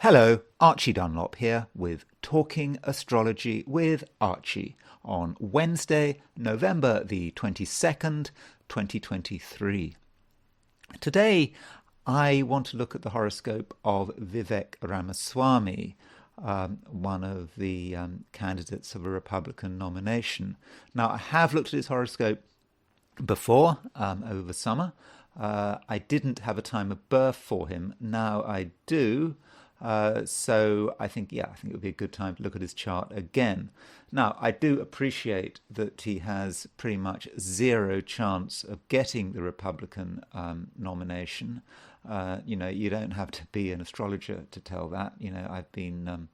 Hello, Archie Dunlop here with Talking Astrology with Archie on Wednesday, November the 22nd, 2023. Today, I want to look at the horoscope of Vivek Ramaswamy, one of the candidates of a Republican nomination. Now, I have looked at his horoscope before, over the summer. I didn't have a time of birth for him. Now I do. So I think it would be a good time to look at his chart again. Now, I do appreciate that he has pretty much zero chance of getting the Republican nomination. You don't have to be an astrologer to tell that. I've been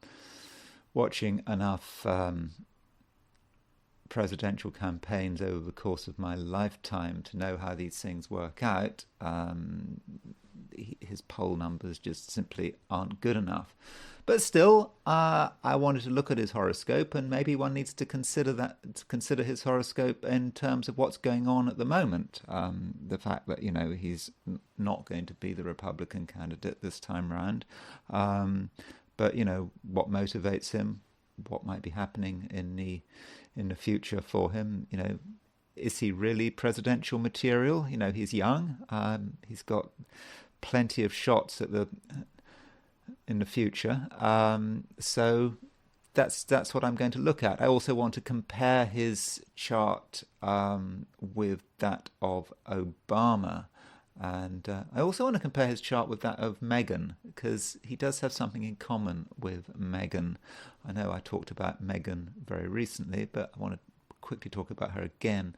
watching enough presidential campaigns over the course of my lifetime to know how these things work out. His poll numbers just simply aren't good enough. But still, I wanted to look at his horoscope, and maybe one needs to consider his horoscope in terms of what's going on at the moment. The fact that he's not going to be the Republican candidate this time round, but what motivates him, what might be happening in the future for him. Is he really presidential material? He's young. He's got plenty of shots in the future. So that's what I'm going to look at. I also want to compare his chart with that of Obama. And I also want to compare his chart with that of Meghan, because he does have something in common with Meghan. I know I talked about Meghan very recently, but I want to quickly talk about her again.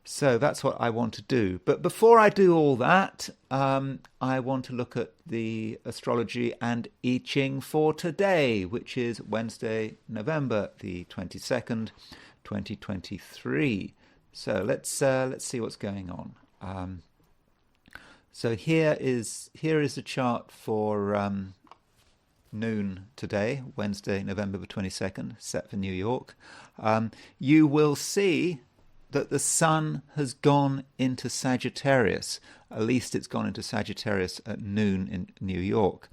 So that's what I want to do. But before I do all that, I want to look at the astrology and I Ching for today, which is Wednesday, November the 22nd, 2023. So let's see what's going on. So here is the chart for noon today, Wednesday, November the 22nd, set for New York. You will see that the sun has gone into Sagittarius. At least it's gone into Sagittarius at noon in New York.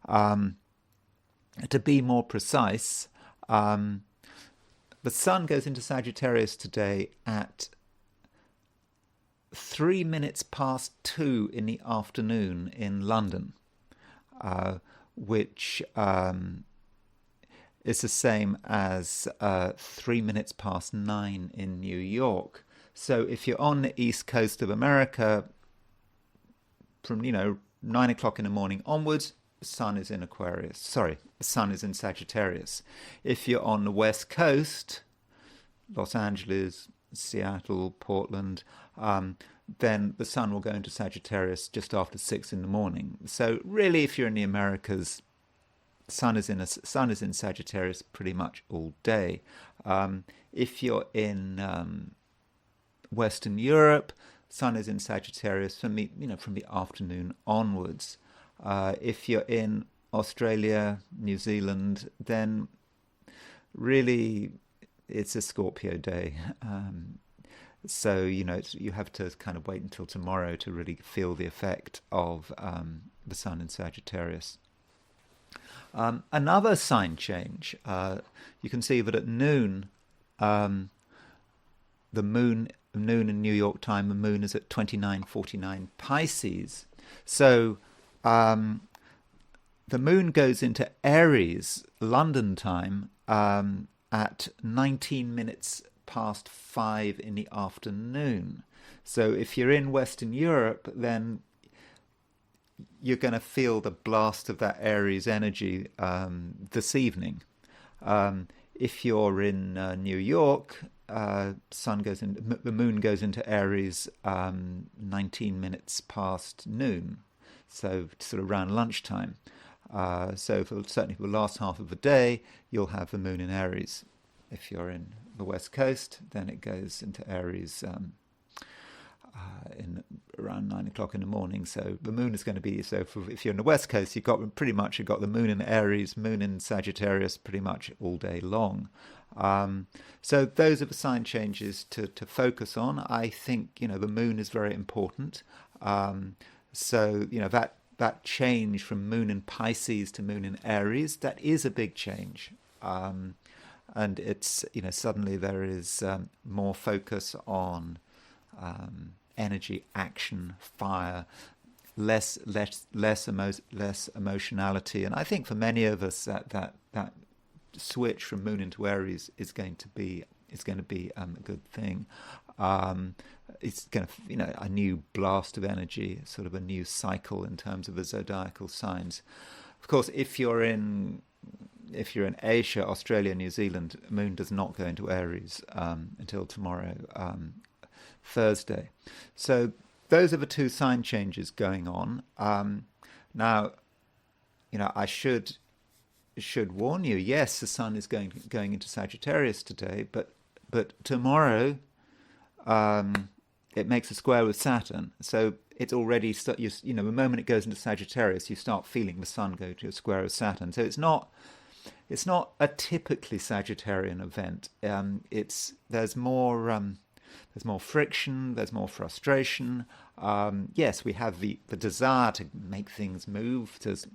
To be more precise, the sun goes into Sagittarius today at 3 minutes past 2 in the afternoon in London, which is the same as 3 minutes past 9 in New York. So if you're on the east coast of America, from 9 o'clock in the morning onwards, the sun is in Aquarius. Sorry, the sun is in Sagittarius. If you're on the west coast, Los Angeles, Seattle, Portland, then the sun will go into Sagittarius just after 6 in the morning. So really, if you're in the Americas, sun is in Sagittarius pretty much all day. If you're in Western Europe, sun is in Sagittarius from the afternoon onwards. If you're in Australia, New Zealand, then really it's a Scorpio day. So you have to kind of wait until tomorrow to really feel the effect of the sun in Sagittarius. Another sign change. You can see that at noon, noon in New York time, the moon is at 29:49 Pisces. So the moon goes into Aries, London time, at 19 minutes past 5 in the afternoon. So if you're in Western Europe, then you're going to feel the blast of that Aries energy this evening. If you're in New York, the moon goes into Aries 19 minutes past noon, so sort of around lunchtime. So certainly for the last half of the day, you'll have the moon in Aries. If you're in the west coast, then it goes into Aries in around 9 o'clock in the morning. So the moon is going to be, if you're in the west coast, you've got the moon in Aries, moon in Sagittarius pretty much all day long. So those are the sign changes to focus on. I think the moon is very important. So that that change from Moon in Pisces to Moon in Aries, that is a big change. And it's, suddenly there is more focus on energy, action, fire, less emotionality. And I think for many of us that switch from Moon into Aries is going to be a good thing. It's going to, a new blast of energy, sort of a new cycle in terms of the zodiacal signs. Of course, if you're in Asia, Australia, New Zealand, Moon does not go into Aries until tomorrow, Thursday. So those are the two sign changes going on. Now, I should warn you. Yes, the Sun is going into Sagittarius today, but tomorrow it makes a square with Saturn. So it's already the moment it goes into Sagittarius, you start feeling the Sun go to a square with Saturn. So it's not a typically Sagittarian event. There's more friction. There's more frustration. Yes, we have the desire to make things move. There's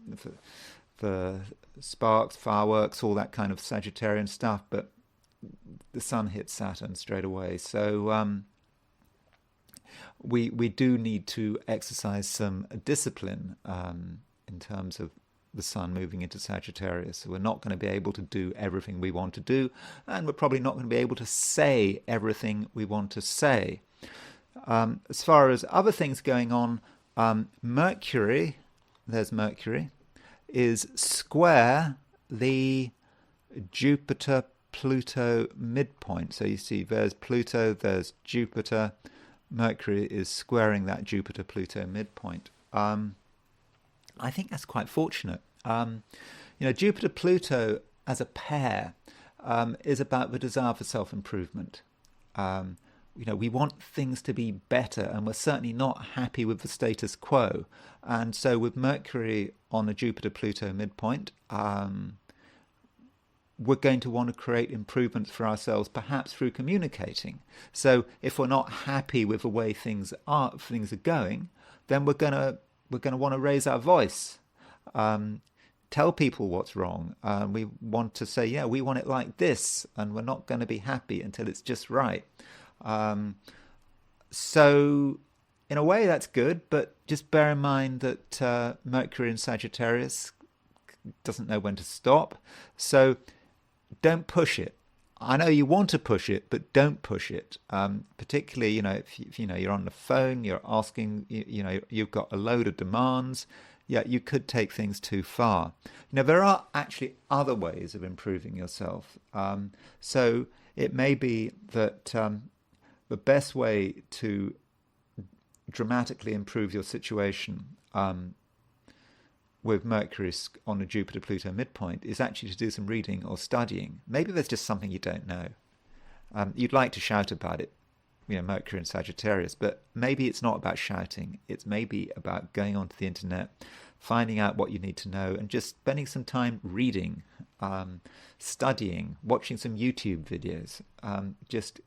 the sparks, fireworks, all that kind of Sagittarian stuff. But the Sun hits Saturn straight away. So we do need to exercise some discipline in terms of the Sun moving into Sagittarius. So we're not going to be able to do everything we want to do, and we're probably not going to be able to say everything we want to say. As far as other things going on, Mercury is square the Jupiter-Pluto midpoint. So you see there's Pluto, there's Jupiter. Mercury is squaring that Jupiter-Pluto midpoint. I think that's quite fortunate. Jupiter-Pluto as a pair is about the desire for self-improvement. We want things to be better, and we're certainly not happy with the status quo. And so with Mercury on a Jupiter-Pluto midpoint, we're going to want to create improvements for ourselves, perhaps through communicating. So if we're not happy with the way things are going, then we're going to want to raise our voice, tell people what's wrong. We want to say, yeah, we want it like this, and we're not going to be happy until it's just right. So in a way that's good, but just bear in mind that Mercury in Sagittarius doesn't know when to stop. So don't push it. I know you want to push it, but don't push it. Particularly, if you're on the phone, you're asking, you've got a load of demands. Yeah, you could take things too far. Now, there are actually other ways of improving yourself. So it may be that the best way to dramatically improve your situation with Mercury on a Jupiter-Pluto midpoint is actually to do some reading or studying. Maybe there's just something you don't know. You'd like to shout about it, Mercury and Sagittarius, but maybe it's not about shouting. It's maybe about going onto the internet, finding out what you need to know, and just spending some time reading, studying, watching some YouTube videos, just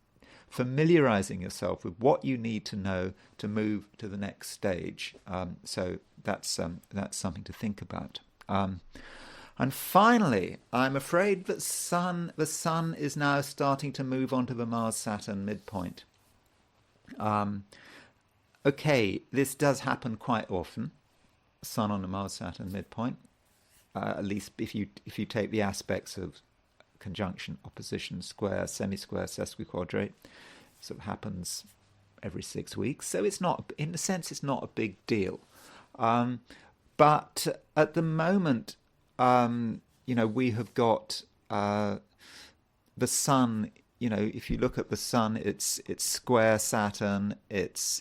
familiarizing yourself with what you need to know to move to the next stage. So that's something to think about. And finally, I'm afraid that the Sun is now starting to move onto the Mars-Saturn midpoint. Okay, this does happen quite often. Sun on the Mars-Saturn midpoint. At least if you take the aspects of conjunction, opposition, square, semi-square, sesquiquadrate, sort of happens every 6 weeks. So it's not, in a sense, it's not a big deal. But at the moment, we have got the Sun. If you look at the Sun, it's square Saturn. It's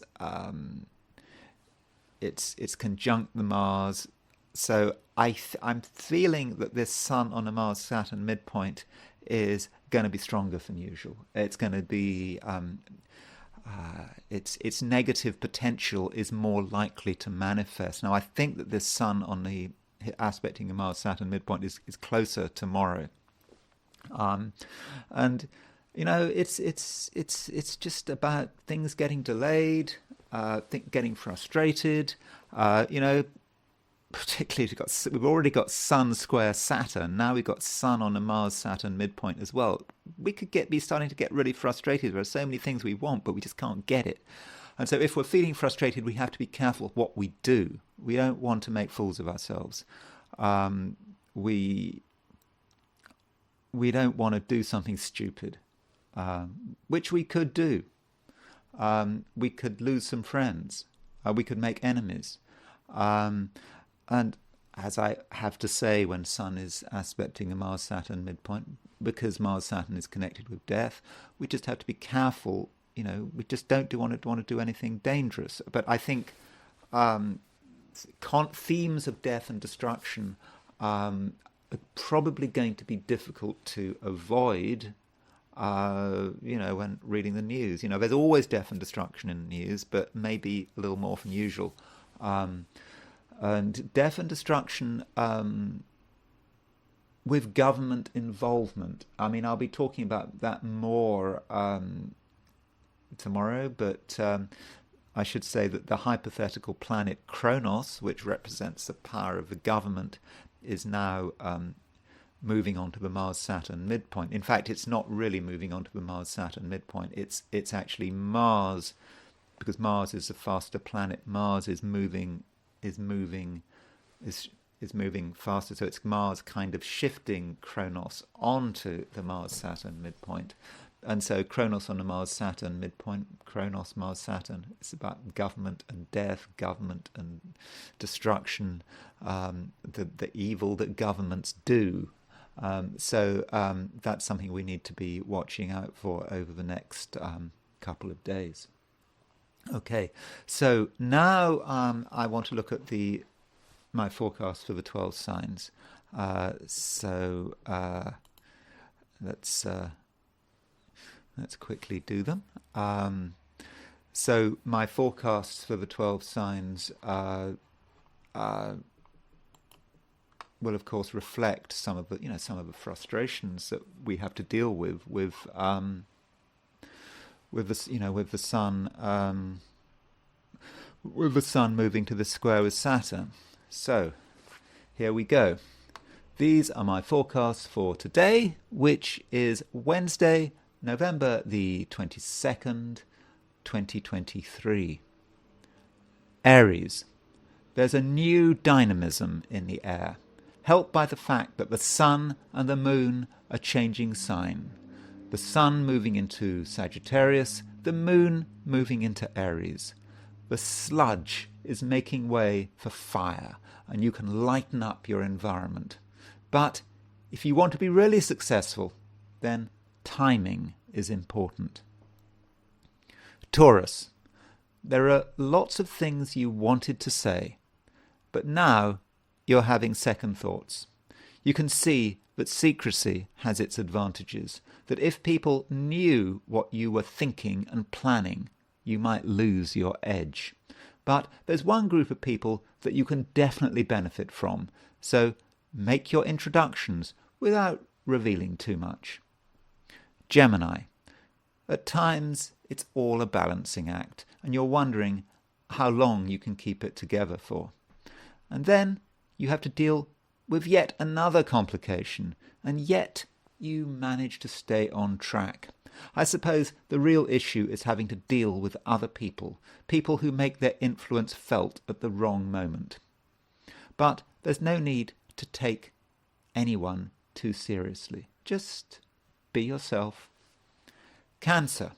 conjunct the Mars. So I'm feeling that this Sun on the Mars-Saturn midpoint is going to be stronger than usual. It's going to be its negative potential is more likely to manifest. Now, I think that this Sun on the aspecting the Mars-Saturn midpoint is closer tomorrow, and it's just about things getting delayed, getting frustrated. particularly we've already got Sun square Saturn. Now we've got Sun on a Mars-Saturn midpoint as well. We could be starting to get really frustrated. There are so many things we want, but we just can't get it. And so if we're feeling frustrated, we have to be careful of what we do. We don't want to make fools of ourselves. We don't want to do something stupid, which we could do. We could lose some friends. We could make enemies. And as I have to say, when Sun is aspecting a Mars-Saturn midpoint, because Mars-Saturn is connected with death, we just have to be careful. We just don't want to do anything dangerous. But I think themes of death and destruction are probably going to be difficult to avoid, when reading the news. There's always death and destruction in the news, but maybe a little more than usual. And death and destruction with government involvement. I mean, I'll be talking about that more tomorrow, but I should say that the hypothetical planet Kronos, which represents the power of the government, is now moving on to the Mars-Saturn midpoint. In fact, it's not really moving on to the Mars-Saturn midpoint. It's actually Mars, because Mars is a faster planet. Mars is moving faster, so it's Mars kind of shifting Kronos onto the Mars-Saturn midpoint. And so Kronos on the Mars-Saturn midpoint, Kronos, Mars-Saturn, it's about government and death, government and destruction, the evil that governments do. So that's something we need to be watching out for over the next couple of days. Okay, so now I want to look at my forecast for the 12 signs. Let's quickly do them. So my forecasts for the 12 signs will, of course, reflect some of the frustrations that we have to deal with the Sun moving to the square with Saturn. So here we go. These are my forecasts for today, which is Wednesday, November the 22nd, 2023. Aries. There's a new dynamism in the air, helped by the fact that the Sun and the Moon are changing sign. The Sun moving into Sagittarius, the Moon moving into Aries. The sludge is making way for fire, and you can lighten up your environment. But if you want to be really successful, then timing is important. Taurus. There are lots of things you wanted to say, but now you're having second thoughts. You can see that secrecy has its advantages, that if people knew what you were thinking and planning, you might lose your edge. But there's one group of people that you can definitely benefit from, so make your introductions without revealing too much. Gemini. At times, it's all a balancing act, and you're wondering how long you can keep it together for. And then you have to deal with yet another complication, and yet you manage to stay on track. I suppose the real issue is having to deal with other people who make their influence felt at the wrong moment. But there's no need to take anyone too seriously. Just be yourself. Cancer.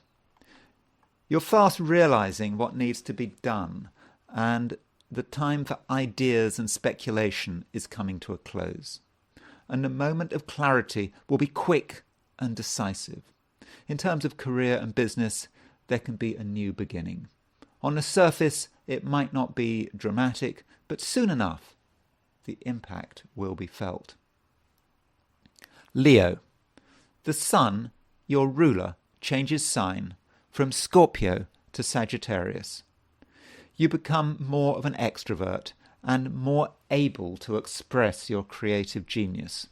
You're fast realizing what needs to be done, and the time for ideas and speculation is coming to a close. And the moment of clarity will be quick and decisive. In terms of career and business, there can be a new beginning. On the surface, it might not be dramatic, but soon enough, the impact will be felt. Leo. The Sun, your ruler, changes sign from Scorpio to Sagittarius. You become more of an extrovert and more able to express your creative genius.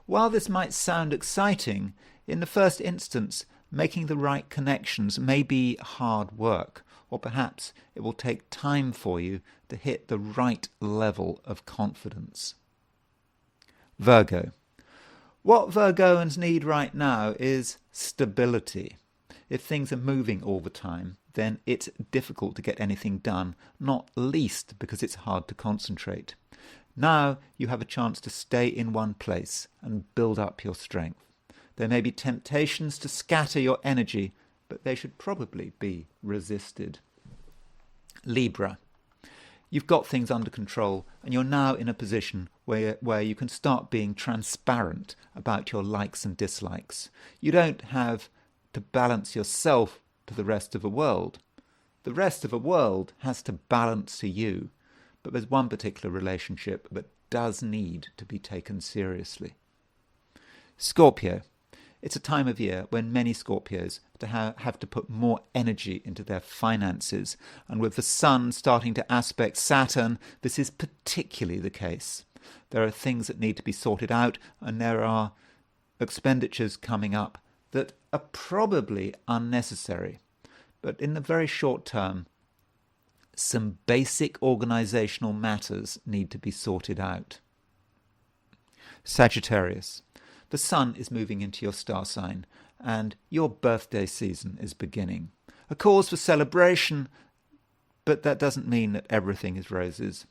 While this might sound exciting, in the first instance, making the right connections may be hard work, or perhaps it will take time for you to hit the right level of confidence. Virgo. What Virgoans need right now is stability. If things are moving all the time, then it's difficult to get anything done, not least because it's hard to concentrate. Now you have a chance to stay in one place and build up your strength. There may be temptations to scatter your energy, but they should probably be resisted. Libra. You've got things under control and you're now in a position where you can start being transparent about your likes and dislikes. You don't have to balance yourself to the rest of the world. The rest of the world has to balance to you. But there's one particular relationship that does need to be taken seriously. Scorpio. It's a time of year when many Scorpios have to put more energy into their finances. And with the Sun starting to aspect Saturn, this is particularly the case. There are things that need to be sorted out, and there are expenditures coming up that are probably unnecessary. But in the very short term, some basic organizational matters need to be sorted out. Sagittarius. The Sun is moving into your star sign and your birthday season is beginning. A cause for celebration, but that doesn't mean that everything is roses.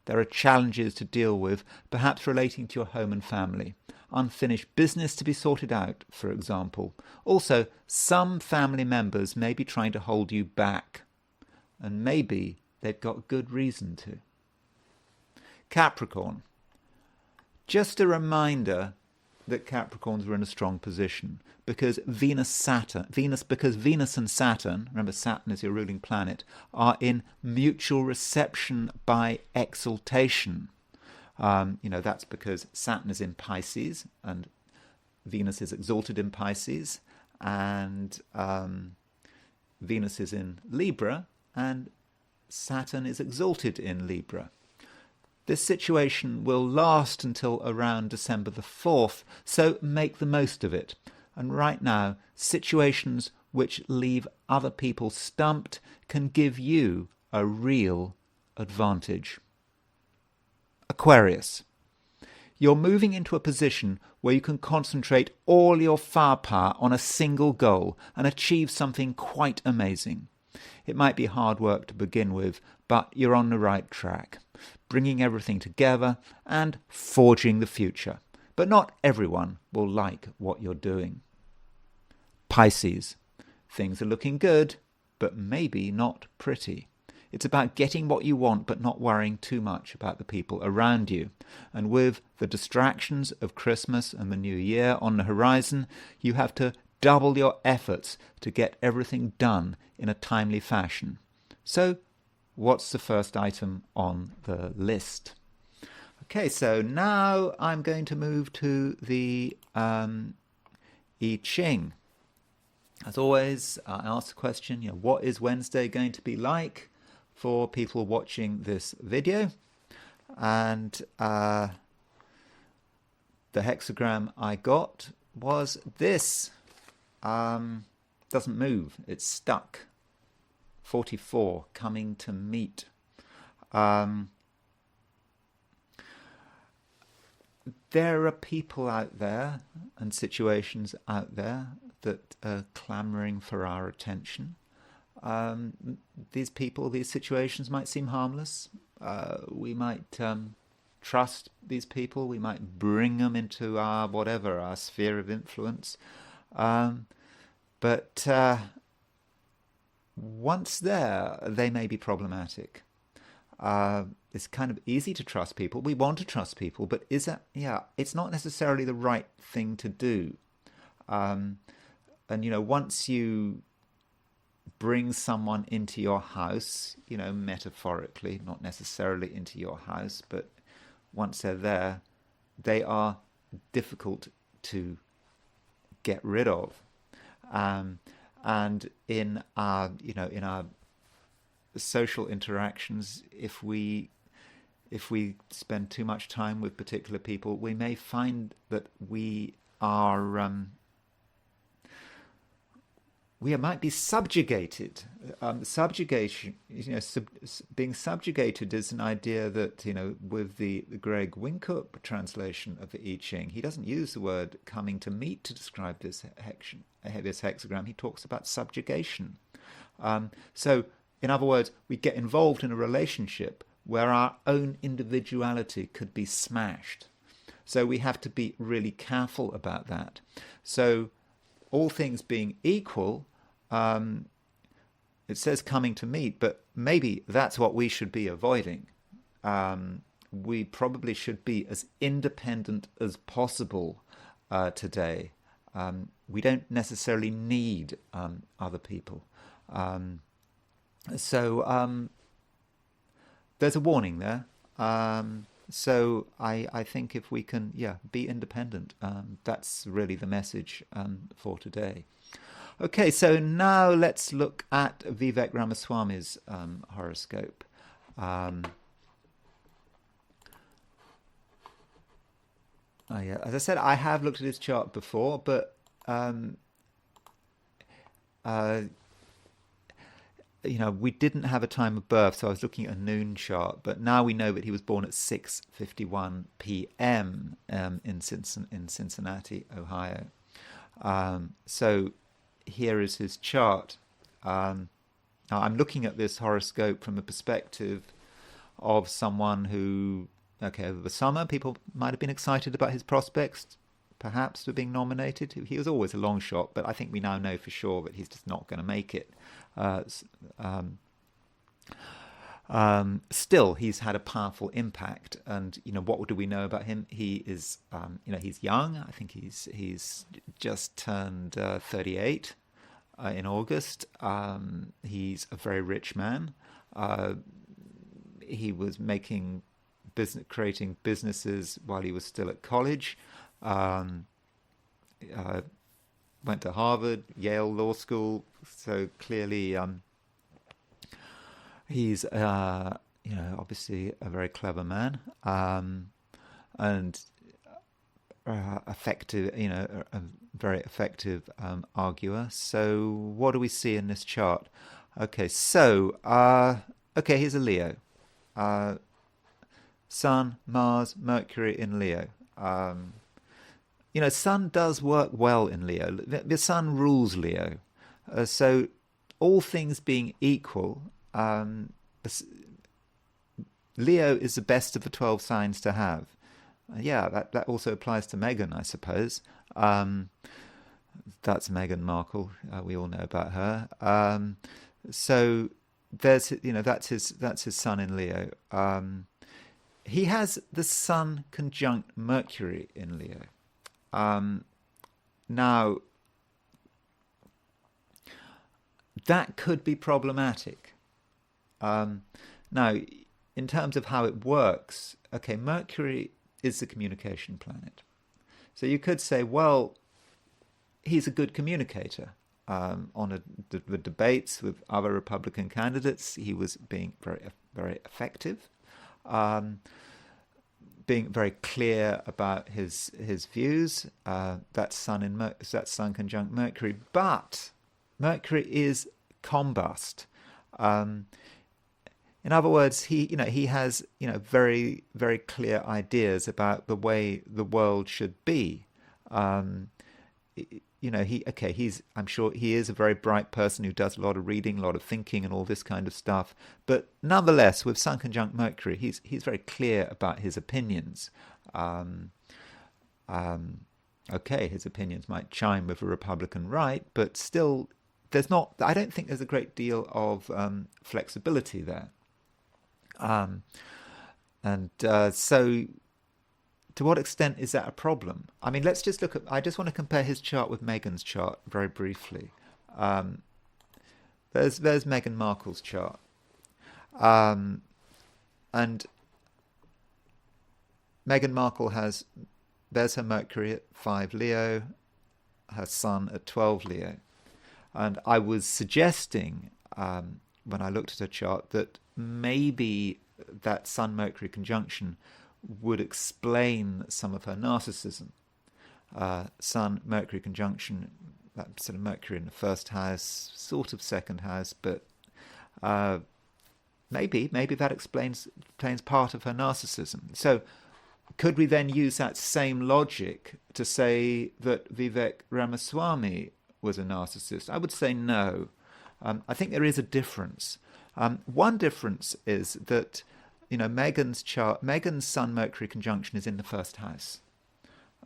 There are challenges to deal with, perhaps relating to your home and family. Unfinished business to be sorted out, for example. Also, some family members may be trying to hold you back. And maybe they've got good reason to. Capricorn. Just a reminder that Capricorns are in a strong position because Venus and Saturn, remember Saturn is your ruling planet, are in mutual reception by exaltation. That's because Saturn is in Pisces and Venus is exalted in Pisces, and Venus is in Libra and Saturn is exalted in Libra. This situation will last until around December the 4th, so make the most of it. And right now, situations which leave other people stumped can give you a real advantage. Aquarius. You're moving into a position where you can concentrate all your firepower on a single goal and achieve something quite amazing. It might be hard work to begin with, but you're on the right track, bringing everything together and forging the future. But not everyone will like what you're doing. Pisces. Things are looking good, but maybe not pretty. It's about getting what you want, but not worrying too much about the people around you. And with the distractions of Christmas and the New Year on the horizon, you have to double your efforts to get everything done in a timely fashion. So, what's the first item on the list? Okay, so now I'm going to move to the I Ching. As always, I ask the question, what is Wednesday going to be like for people watching this video? And the hexagram I got was this. Doesn't move, it's stuck. 44, coming to meet. There are people out there and situations out there that are clamoring for our attention. These people, these situations might seem harmless. We might trust these people. We might bring them into our sphere of influence. But once there, they may be problematic. It's kind of easy to trust people. We want to trust people, but it's not necessarily the right thing to do. And once you bring someone into your house, metaphorically, not necessarily into your house, but once they're there, they are difficult to get rid of. And in our social interactions, if we spend too much time with particular people, we may find that we are we might be subjugated. Subjugation, being subjugated is an idea that, with the Greg Winkup translation of the I Ching, he doesn't use the word coming to meet to describe this hexagram. He talks about subjugation. So, in other words, we get involved in a relationship where our own individuality could be smashed. So we have to be really careful about that. So, all things being equal, it says coming to meet, but maybe that's what we should be avoiding. We probably should be as independent as possible today. We don't necessarily need other people. So there's a warning there. So I think if we can, be independent, that's really the message for today. Okay, so now let's look at Vivek Ramaswamy's horoscope. As I said, I have looked at his chart before, but we didn't have a time of birth, so I was looking at a noon chart. But now we know that he was born at 6:51 p.m. In Cincinnati, Ohio. So here is his chart. Now I'm looking at this horoscope from a perspective of someone who, over the summer, people might have been excited about his prospects, perhaps for being nominated. He was always a long shot, but I think we now know for sure that he's just not going to make it. Still, he's had a powerful impact, and what do we know about him? He is, he's young. I think he's just turned 38 in August. He's a very rich man. He was creating businesses while he was still at college. Went to Harvard, Yale Law School, so clearly he's obviously a very clever man, and effective, a very effective arguer. So what do we see in this chart? Here's a Leo. Sun, Mars, Mercury in Leo. Sun does work well in Leo. The Sun rules Leo. So all things being equal, Leo is the best of the 12 signs to have. That also applies to Meghan, I suppose. That's Meghan Markle. We all know about her. So there's, that's his Sun in Leo. He has the Sun conjunct Mercury in Leo. Now, that could be problematic. Now, in terms of how it works, Mercury is the communication planet. So you could say, well, he's a good communicator. On the debates with other Republican candidates, he was being very, very effective. Being very clear about his views. That's Sun conjunct Mercury, but Mercury is combust. In other words, he has very, very clear ideas about the way the world should be. I'm sure he is a very bright person who does a lot of reading, a lot of thinking, and all this kind of stuff. But nonetheless, with Sun conjunct Mercury, he's very clear about his opinions. His opinions might chime with the Republican right, but still, I don't think there's a great deal of flexibility there. So to what extent is that a problem? I mean, let's just look at, I just want to compare his chart with Meghan's chart very briefly. There's Meghan Markle's chart. And Meghan Markle there's her Mercury at 5 Leo, her Sun at 12 Leo. And I was suggesting, when I looked at her chart, that maybe that Sun-Mercury conjunction would explain some of her narcissism. Sun-Mercury conjunction that sort of Mercury in the first house, sort of second house, but maybe that explains part of her narcissism. So could we then use that same logic to say that Vivek Ramaswamy was a narcissist? I would say no. I think there is a difference. One difference is that, Megan's chart, Megan's Sun Mercury conjunction is in the first house.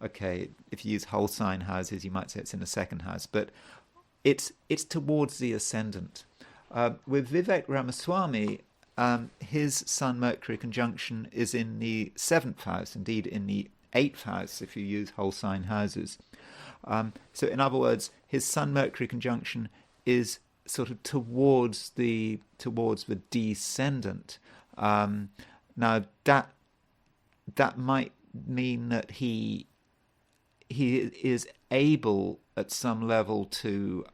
Okay, if you use whole sign houses, you might say it's in the second house, but it's towards the ascendant. With Vivek Ramaswamy, his Sun Mercury conjunction is in the seventh house, indeed in the eighth house if you use whole sign houses. So in other words, his Sun Mercury conjunction is sort of towards the descendant. Now that might mean that he is able at some level to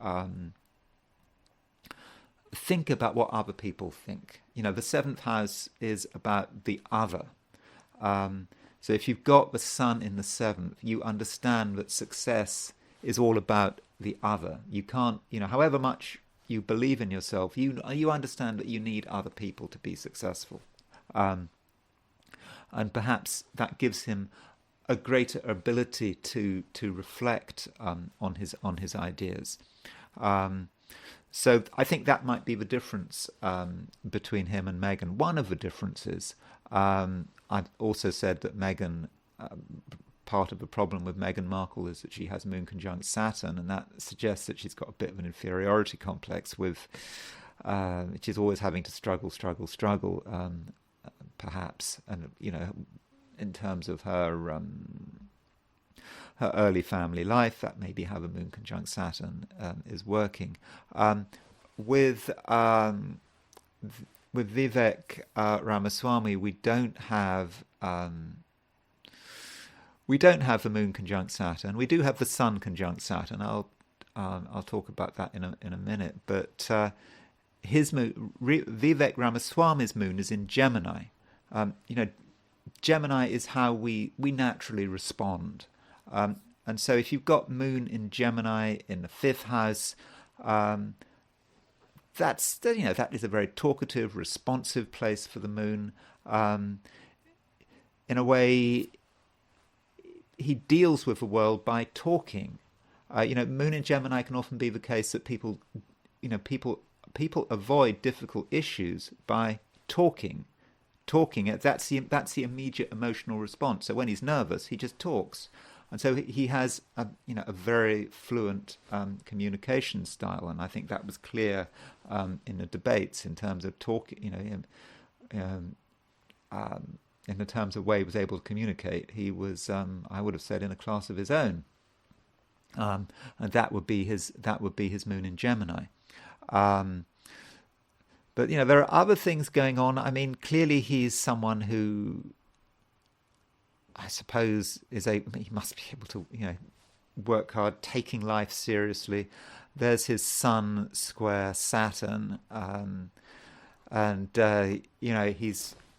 think about what other people think. The seventh house is about the other. So if you've got the sun in the seventh, you understand that success is all about the other. You can't, however much you believe in yourself, you understand that you need other people to be successful. And perhaps that gives him a greater ability to reflect on his ideas. So I think that might be the difference between him and Meghan. One of the differences, I've also said that Meghan, part of the problem with Meghan Markle is that she has Moon conjunct Saturn, and that suggests that she's got a bit of an inferiority complex with, she's always having to struggle, perhaps, and in terms of her early family life, that may be how the Moon conjunct Saturn is working. With Vivek Ramaswamy, we don't have the Moon conjunct Saturn. We do have the Sun conjunct Saturn. I'll talk about that in a minute. But his moon, Vivek Ramaswamy's moon, is in Gemini. Gemini is how we naturally respond. And so if you've got Moon in Gemini in the fifth house, that is a very talkative, responsive place for the Moon. In a way, he deals with the world by talking. Moon in Gemini can often be the case that people avoid difficult issues by talking. That's the immediate emotional response. So when he's nervous, he just talks. And so he has a very fluent communication style, and I think that was clear in the debates in terms of talking. In the terms of way he was able to communicate, he was, I would have said, in a class of his own, and that would be his Moon in Gemini. But there are other things going on. I mean, clearly he's someone who, I suppose, he must be able to, work hard, taking life seriously. There's his Sun square Saturn, and the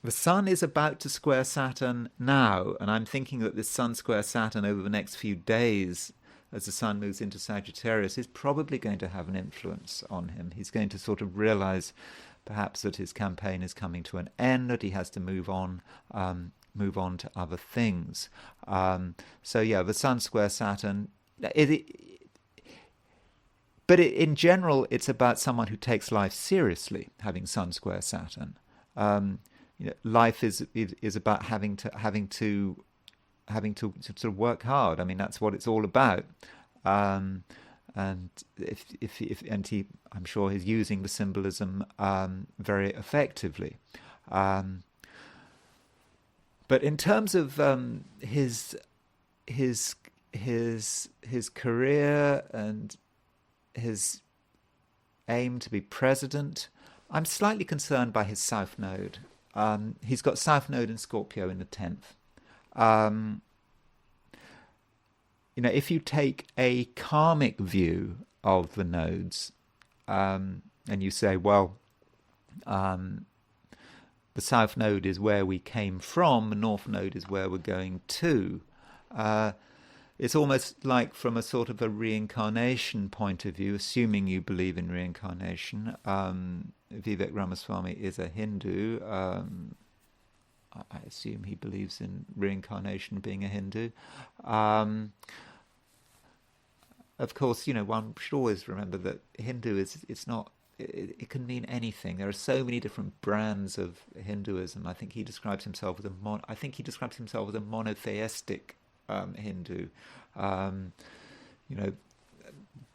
Sun is about to square Saturn now, and I'm thinking that this Sun square Saturn over the next few days, as the Sun moves into Sagittarius, is probably going to have an influence on him. He's going to sort of realize, perhaps, that his campaign is coming to an end, that he has to move on to other things. The Sun square Saturn, in general, it's about someone who takes life seriously, having Sun square Saturn. Life is about having to sort of work hard. I mean, that's what it's all about. And I'm sure he's using the symbolism very effectively. But in terms of his career and his aim to be president, I'm slightly concerned by his South Node. He's got South Node in Scorpio in the 10th. If you take a karmic view of the nodes, and you say, well, the South Node is where we came from, the North Node is where we're going to, it's almost like from a sort of a reincarnation point of view, assuming you believe in reincarnation. Vivek Ramaswamy is a Hindu. I assume he believes in reincarnation, being a Hindu. Of course, one should always remember that Hindu it's not, it can mean anything. There are so many different brands of Hinduism. I think he describes himself as a monotheistic Hindu.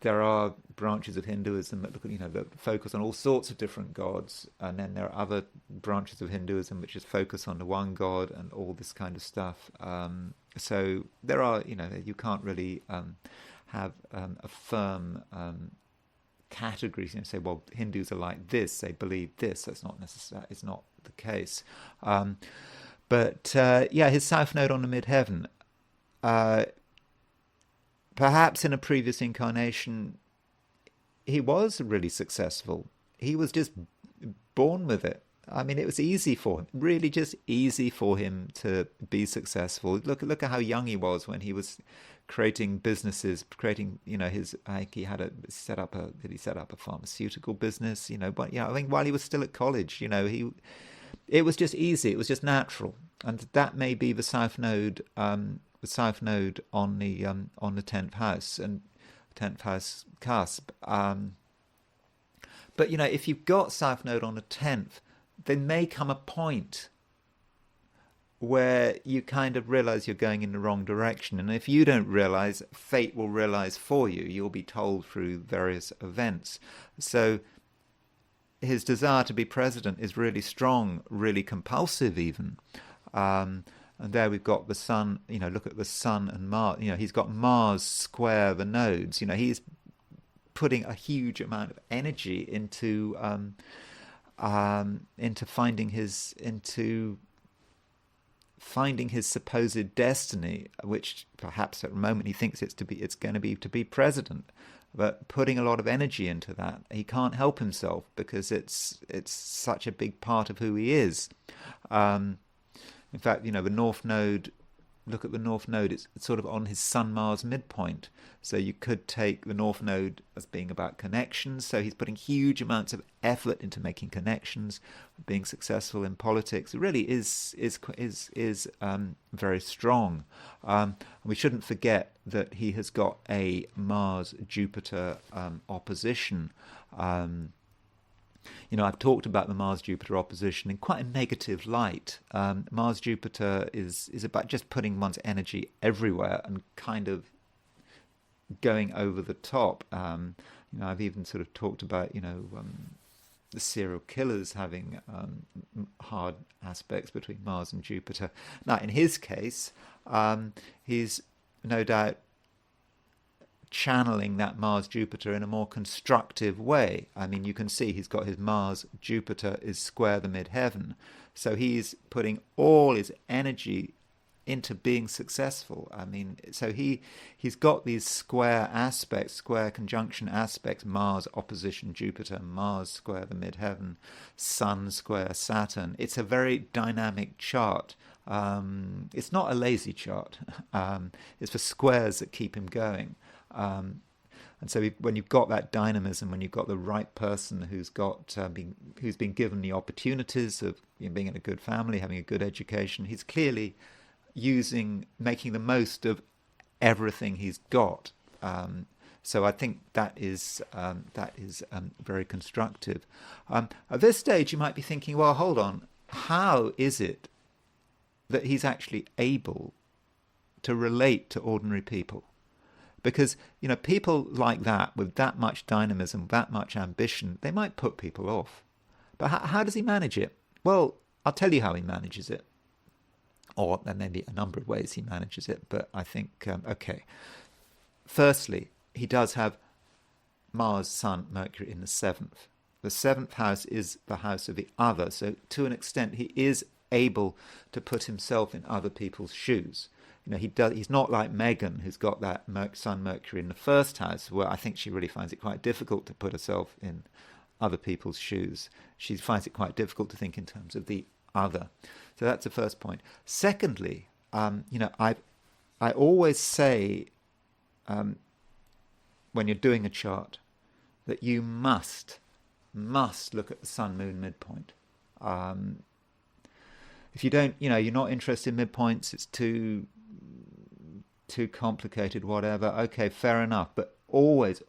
There are branches of Hinduism that look at, that focus on all sorts of different gods, and then there are other branches of Hinduism which just focus on the one god and all this kind of stuff. So there are, you can't really have a firm categories. Say, well, Hindus are like this; they believe this. That's not necessary. It's not the case. But his south node on the midheaven. Perhaps in a previous incarnation, he was really successful. He was just born with it. I mean, it was easy for him, really just easy for him to be successful. Look at how young he was when he was creating businesses, creating, did he set up a pharmaceutical business, but I think while he was still at college, it was just easy. It was just natural. And that may be the south node on the 10th house and 10th house cusp. But if you've got south node on the 10th, there may come a point where you kind of realize you're going in the wrong direction. And if you don't realize, fate will realize for you. You'll be told through various events. So his desire to be president is really strong, really compulsive even. And there we've got the sun, look at the sun and Mars. He's got Mars square the nodes. He's putting a huge amount of energy into finding his supposed destiny, which perhaps at the moment he thinks it's going to be president. But putting a lot of energy into that, he can't help himself because it's such a big part of who he is. In fact, the North Node, look at the North Node, it's sort of on his Sun-Mars midpoint. So you could take the North Node as being about connections. So he's putting huge amounts of effort into making connections, being successful in politics. It really is very strong. We shouldn't forget that he has got a Mars-Jupiter opposition. I've talked about the Mars-Jupiter opposition in quite a negative light. Mars-Jupiter is about just putting one's energy everywhere and kind of going over the top. I've even sort of talked about, the serial killers having hard aspects between Mars and Jupiter. Now, in his case, he's no doubt channeling that Mars-Jupiter in a more constructive way. I mean, you can see he's got his Mars-Jupiter is square the midheaven. So he's putting all his energy into being successful. I mean, so he's got these square aspects, square conjunction aspects, Mars opposition Jupiter, Mars square the midheaven, Sun square Saturn. It's a very dynamic chart. It's not a lazy chart. It's the squares that keep him going. And so when you've got that dynamism, when you've got the right person who's been given the opportunities of being in a good family, having a good education, he's clearly making the most of everything he's got. So I think that is very constructive. At this stage, you might be thinking, well, hold on, how is it that he's actually able to relate to ordinary people? Because, people like that, with that much dynamism, that much ambition, they might put people off. But how does he manage it? Well, I'll tell you how he manages it. Or there may be a number of ways he manages it, but I think, okay. Firstly, he does have Mars, Sun, Mercury in the 7th. The 7th house is the house of the other, so to an extent he is able to put himself in other people's shoes. He's not like Meghan, who's got that Sun, Mercury in the 1st house, where I think she really finds it quite difficult to put herself in other people's shoes. She finds it quite difficult to think in terms of the other. So that's the first point. Secondly, I've I always say, when you're doing a chart, that you must look at the Sun Moon midpoint. If you don't, you're not interested in midpoints, it's too complicated, whatever. Okay, fair enough. But always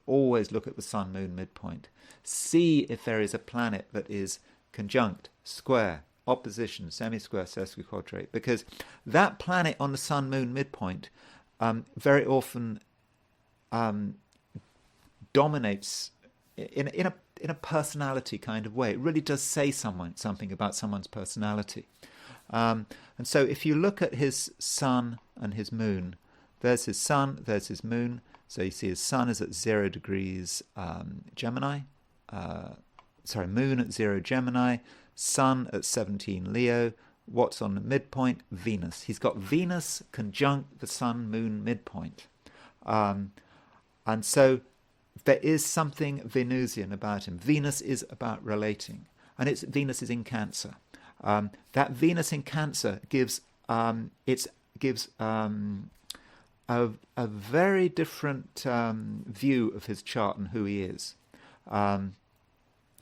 look at the Sun Moon midpoint. See if there is a planet that is conjunct, square, opposition, semi-square, sesquiquadrate, because that planet on the Sun Moon midpoint very often dominates in a personality kind of way. It really does say something about someone's personality. And so if you look at his sun and his moon, there's his sun, there's his moon. So you see his sun is at 0 degrees Gemini, moon at 0 Gemini, sun at 17 Leo. What's on the midpoint? Venus. He's got Venus conjunct the sun moon midpoint. And so there is something Venusian about him. Venus is about relating, and Venus is in Cancer. That Venus in Cancer gives a very different view of his chart and who he is.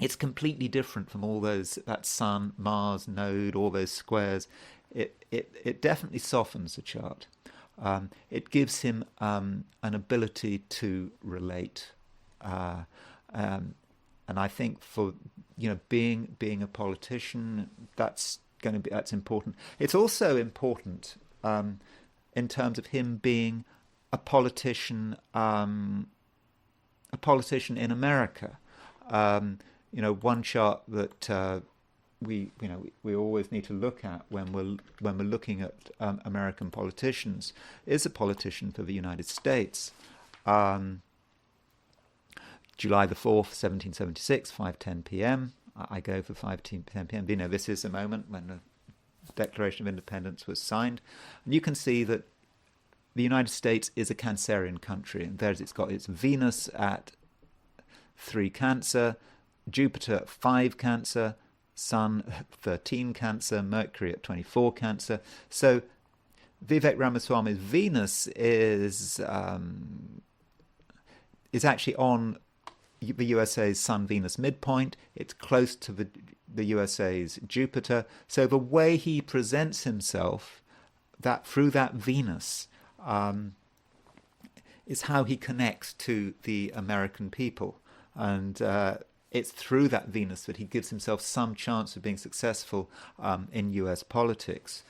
It's completely different from all that Sun, Mars, node, all those squares. It definitely softens the chart. It gives him an ability to relate. And I think for being a politician, that's important. It's also important in terms of him being a politician in America. One chart that we always need to look at when we're looking at American politicians is a politician for the United States. July the 4th, 1776, 5:10 p.m. I go for 5:10 p.m. This is the moment when the Declaration of Independence was signed. And you can see that the United States is a Cancerian country. And it's got its Venus at 3 Cancer, Jupiter at 5 Cancer, Sun at 13 Cancer, Mercury at 24 Cancer. So Vivek Ramaswamy's Venus is actually on the USA's Sun-Venus midpoint. It's close to the USA's Jupiter. So the way he presents himself through that Venus is how he connects to the American people. And it's through that Venus that he gives himself some chance of being successful in US politics.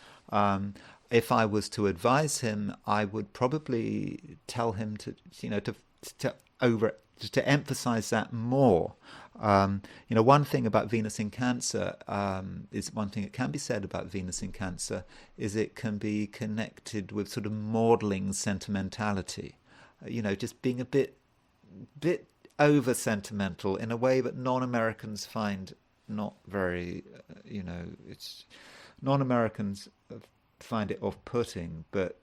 If I was to advise him, I would probably tell him to emphasize that more. One thing about Venus in Cancer is one thing that can be said about Venus in Cancer is it can be connected with sort of maudling sentimentality. Just being a bit over sentimental in a way that non-Americans find not very, non-Americans find it off-putting, but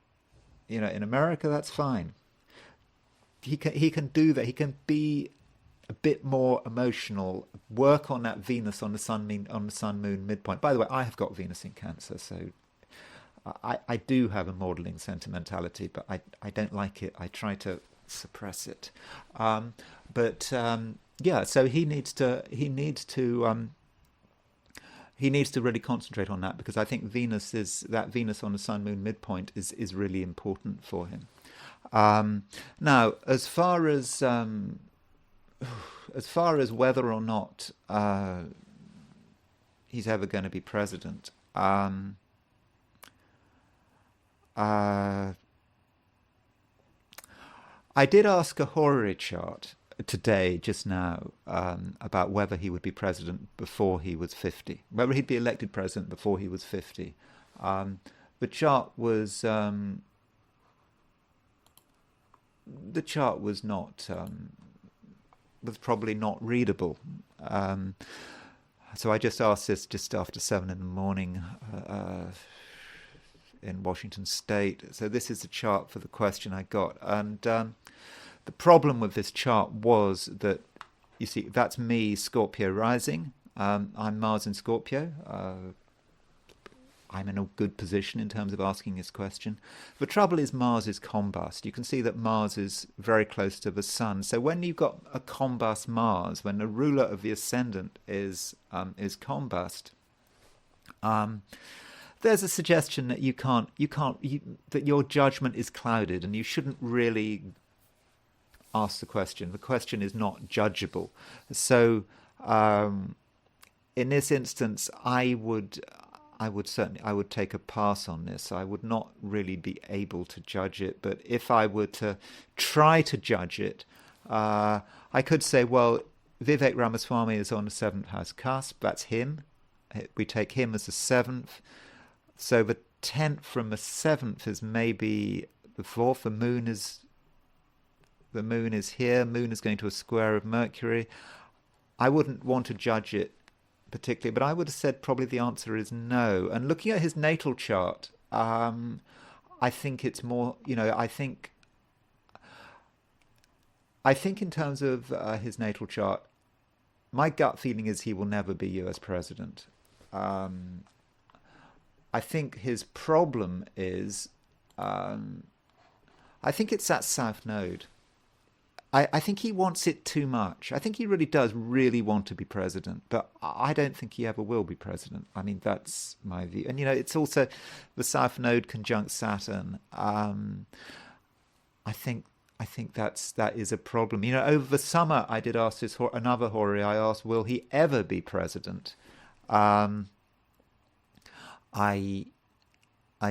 in America that's fine. He can do that. He can be a bit more emotional. Work on that Venus on the Sun Moon midpoint. By the way, I have got Venus in Cancer, so I do have a maudling sentimentality, but I don't like it. I try to suppress it. So he needs to really concentrate on that, because I think Venus on the Sun Moon midpoint is really important for him. Now, as far as whether or not he's ever going to be president, I did ask a horary chart today, just now, about whether he would be president before he was 50, whether he'd be elected president before he was 50. The chart was not was probably not readable. So I just asked this just after 7 a.m. In Washington State. So this is the chart for the question I got, and the problem with this chart was that, you see, that's me, Scorpio rising. I'm Mars in Scorpio, I'm in a good position in terms of asking this question. The trouble is Mars is combust. You can see that Mars is very close to the Sun. So when you've got a combust Mars, when the ruler of the ascendant is combust, there's a suggestion that that your judgment is clouded, and you shouldn't really ask the question. The question is not judgeable. So in this instance, I would take a pass on this. I would not really be able to judge it. But if I were to try to judge it, I could say, well, Vivek Ramaswamy is on the 7th house cusp. That's him. We take him as the 7th. So the 10th from the 7th is maybe the 4th. The moon is here. Moon is going to a square of Mercury. I wouldn't want to judge it particularly, but I would have said probably the answer is no. And looking at his natal chart, I think it's more, I think in terms of his natal chart, my gut feeling is he will never be US president. I think his problem is, I think it's that South Node. I think he wants it too much. I think he really does want to be president, but I don't think he ever will be president. I mean, that's my view. And, it's also the South Node conjunct Saturn. I think that is a problem. Over the summer, I did ask another Hori. I asked, will he ever be president? I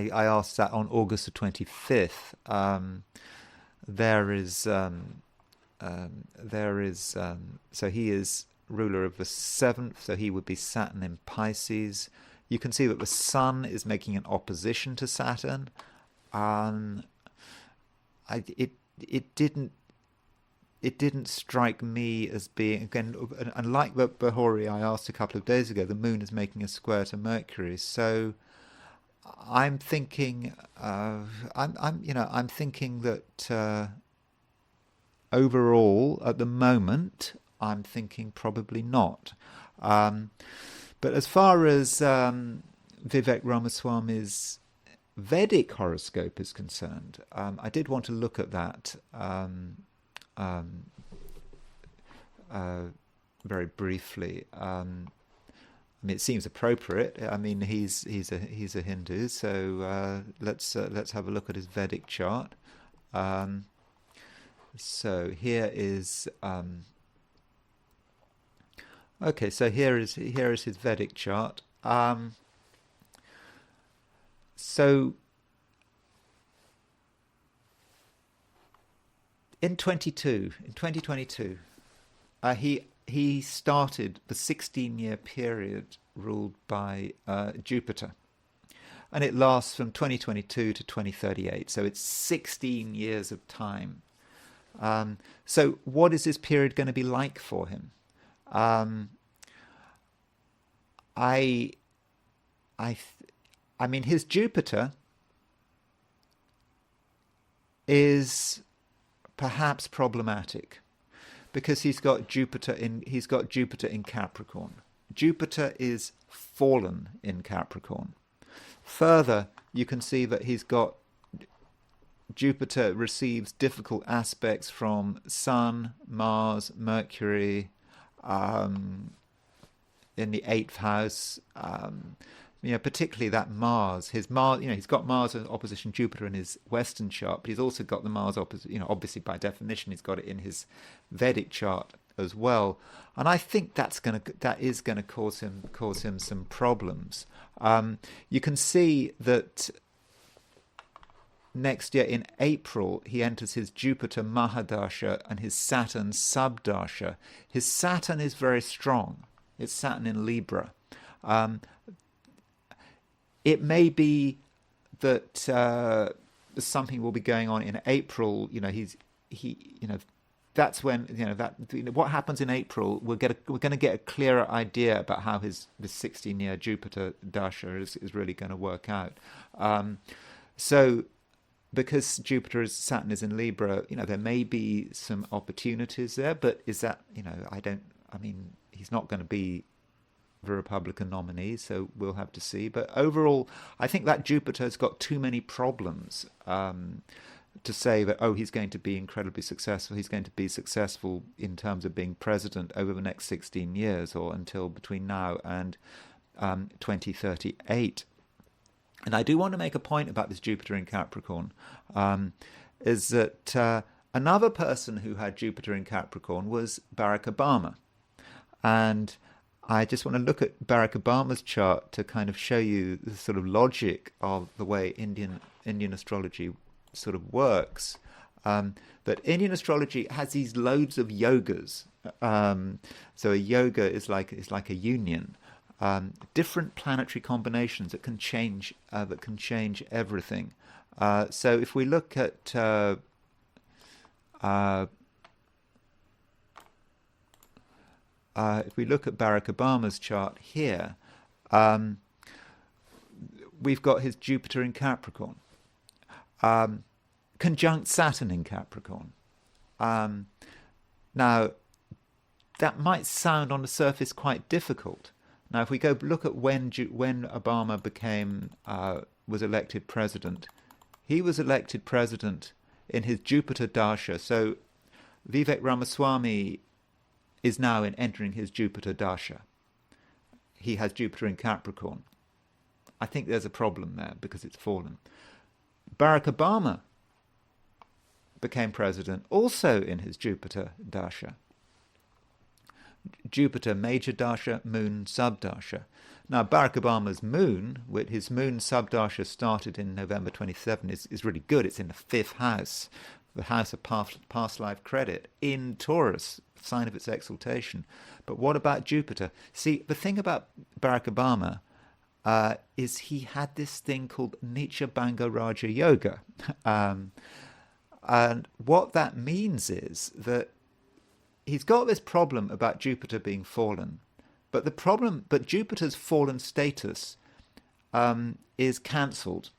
asked that on August the 25th. So he is ruler of the 7th, so he would be Saturn in Pisces. You can see that the Sun is making an opposition to Saturn. It didn't strike me as being, again, and like the Bahori I asked a couple of days ago, the Moon is making a square to Mercury. So I'm thinking, I'm thinking that overall, at the moment, I'm thinking probably not. But as far as Vivek Ramaswamy's Vedic horoscope is concerned, I did want to look at that very briefly. I mean, it seems appropriate. I mean, he's a Hindu, so let's have a look at his Vedic chart. So here is okay. So here is his Vedic chart. So in 2022, he started the 16-year period ruled by Jupiter, and it lasts from 2022 to 2038. So it's 16 years of time. So what is this period going to be like for him? I mean, his Jupiter is perhaps problematic because he's got Jupiter in Capricorn. Jupiter is fallen in Capricorn. Further, you can see that he's got Jupiter receives difficult aspects from Sun, Mars, Mercury, in the 8th house. Particularly that Mars. He's got Mars in opposition Jupiter in his Western chart, but he's also got the Mars opposite. Obviously by definition, he's got it in his Vedic chart as well. And I think that is going to cause him some problems. You can see that next year in April, he enters his Jupiter Mahadasha and his Saturn Subdasha. His Saturn is very strong. It's Saturn in Libra. It may be that something will be going on in April. That's when what happens in April. We're going to get a clearer idea about how this 16-year Jupiter Dasha is really going to work out. So, because Saturn is in Libra, there may be some opportunities there, but is that, he's not going to be the Republican nominee, so we'll have to see. But overall, I think that Jupiter's got too many problems to say that, oh, he's going to be incredibly successful. He's going to be successful in terms of being president over the next 16 years or until between now and 2038. And I do want to make a point about this Jupiter in Capricorn, is that another person who had Jupiter in Capricorn was Barack Obama. And I just want to look at Barack Obama's chart to kind of show you the sort of logic of the way Indian astrology sort of works. That Indian astrology has these loads of yogas. So a yoga is like a union. Different planetary combinations that can change everything. So if we look at if we look at Barack Obama's chart here, we've got his Jupiter in Capricorn, conjunct Saturn in Capricorn. Now, that might sound on the surface quite difficult. Now, if we go look at when Obama was elected president, he was elected president in his Jupiter Dasha. So Vivek Ramaswamy is now entering his Jupiter Dasha. He has Jupiter in Capricorn. I think there's a problem there because it's fallen. Barack Obama became president also in his Jupiter Dasha. Jupiter major dasha, moon subdasha. Now, Barack Obama's moon, with his moon subdasha started in November 27, is really good. It's in the 5th house, the house of past life credit, in Taurus, sign of its exaltation. But what about Jupiter? See, the thing about Barack Obama is he had this thing called Nicha Banga Raja Yoga. And what that means is that he's got this problem about Jupiter being fallen, but Jupiter's fallen status is cancelled.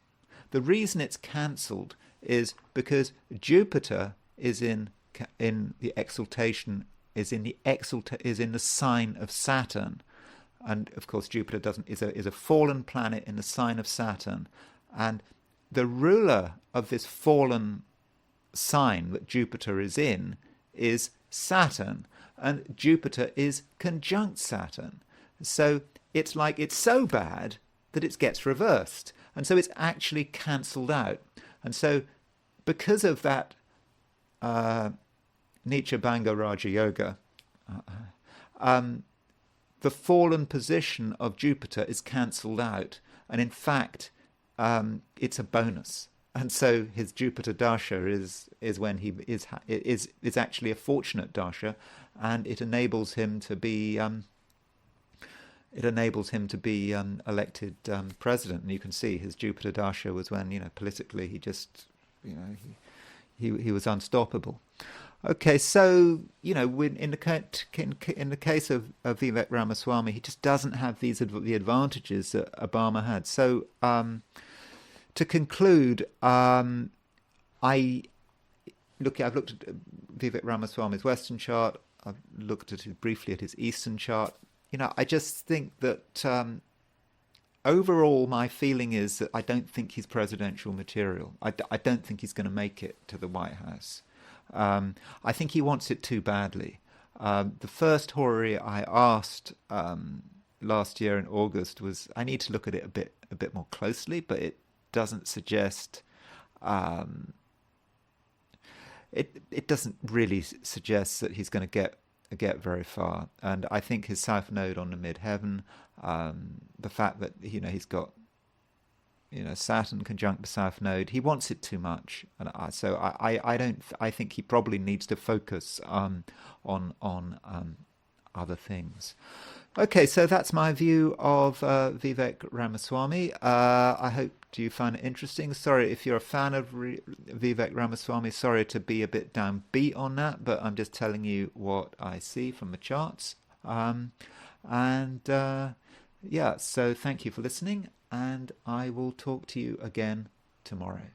The reason it's cancelled is because Jupiter is in the exaltation, is in the sign of Saturn, and of course Jupiter is a fallen planet in the sign of Saturn, and the ruler of this fallen sign that Jupiter is in is Saturn, and Jupiter is conjunct Saturn. So it's like it's so bad that it gets reversed, and so it's actually cancelled out. And so because of that Nicha Banga Raja Yoga, the fallen position of Jupiter is cancelled out, and in fact it's a bonus. And so his Jupiter dasha is when he is actually a fortunate dasha, and it enables him to be elected president. And you can see his Jupiter dasha was when politically he just he was unstoppable. Okay, so in the case of Vivek Ramaswamy, he just doesn't have the advantages that Obama had. So. To conclude, I've looked at Vivek Ramaswamy's Western chart. I've looked briefly at his Eastern chart. I just think that overall my feeling is that I don't think he's presidential material. I don't think he's going to make it to the White House. I think he wants it too badly. The first horary I asked last year in August was, I need to look at it a bit more closely, but it doesn't suggest it doesn't really suggest that he's going to get very far. And I think his south node on the midheaven, the fact that he's got Saturn conjunct the south node, he wants it too much, and so I think he probably needs to focus on other things. Okay, so that's my view of Vivek Ramaswamy. I hope you found it interesting. Sorry if you're a fan of Vivek Ramaswamy. Sorry to be a bit downbeat on that, but I'm just telling you what I see from the charts. Yeah, so thank you for listening, and I will talk to you again tomorrow.